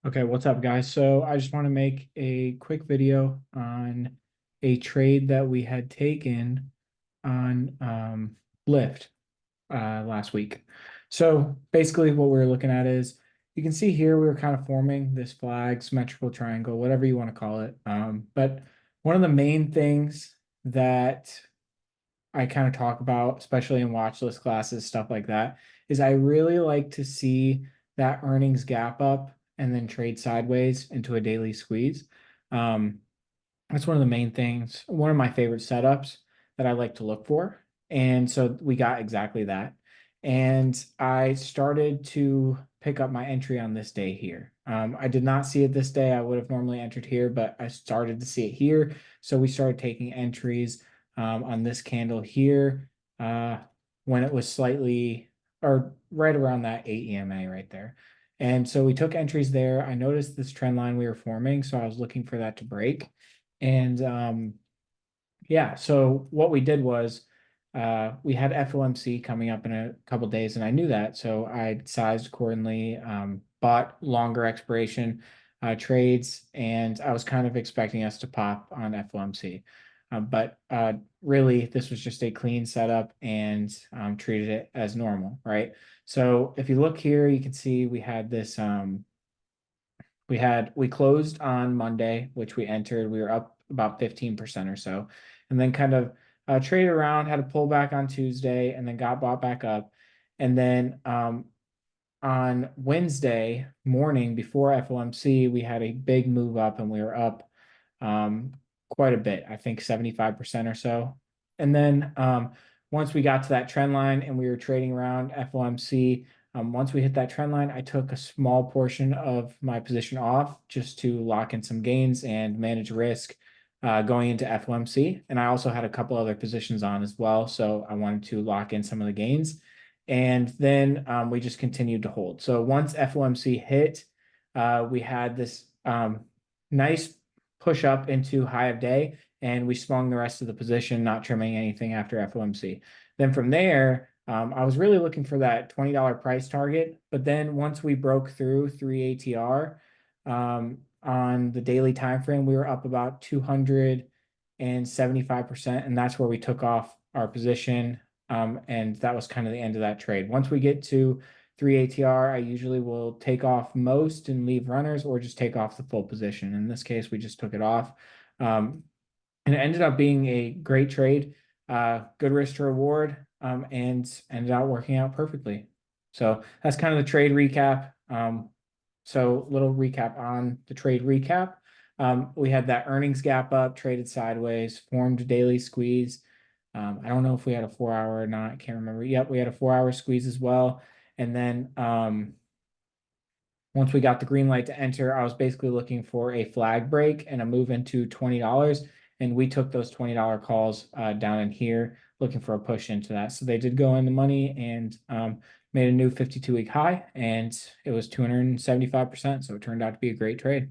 Okay, what's up, guys? So I just want to make a quick video on a trade that we had taken on Lyft last week. So basically, what we're looking at is you can see here we were kind of forming this flag, symmetrical triangle, whatever you want to call it. But one of the main things that I kind of talk about, especially in watch list classes, stuff like that, is I really like to see that earnings gap up and then trade sideways into a daily squeeze. Um, that's one of the main things, one of my favorite setups that I like to look for. And so we got exactly that. And I started to pick up my entry on this day here. I did not see it this day. I would have normally entered here, but I started to see it here. So we started taking entries on this candle here when it was slightly or right around that 8 EMA right there. And so we took entries there. I noticed this trend line we were forming, so I was looking for that to break. And yeah, so what we did was we had FOMC coming up in a couple days, and I knew that, so I sized accordingly, bought longer expiration trades, and I was kind of expecting us to pop on FOMC. But really, this was just a clean setup and treated it as normal, right? So if you look here, you can see we had this we closed on Monday, which we entered. We were up about 15% or so, and then kind of traded around, had a pullback on Tuesday, and then got bought back up. And then on Wednesday morning before FOMC, we had a big move up and we were up um, quite a bit, I think 75% or so. And then once we got to that trend line and we were trading around FOMC, once we hit that trend line, I took a small portion of my position off just to lock in some gains and manage risk going into FOMC. And I also had a couple other positions on as well. So I wanted to lock in some of the gains. And then we just continued to hold. So once FOMC hit, we had this nice push up into high of day, and we swung the rest of the position, not trimming anything after FOMC. Then from there, I was really looking for that $20 price target. But then once we broke through 3 ATR on the daily time frame, we were up about 275%, and that's where we took off our position. And that was kind of the end of that trade. Once we get to 3 ATR, I usually will take off most and leave runners or just take off the full position. In this case, we just took it off. And it ended up being a great trade, good risk to reward, and ended up working out perfectly. So that's kind of the trade recap. So little recap on the trade recap. We had that earnings gap up, traded sideways, formed a daily squeeze. I don't know if we had a 4 hour or not. I can't remember. Yep, we had a 4 hour squeeze as well. And then once we got the green light to enter, I was basically looking for a flag break and a move into $20. And we took those $20 calls down in here, looking for a push into that. So they did go in the money and made a new 52-week high, and it was 275%. So it turned out to be a great trade.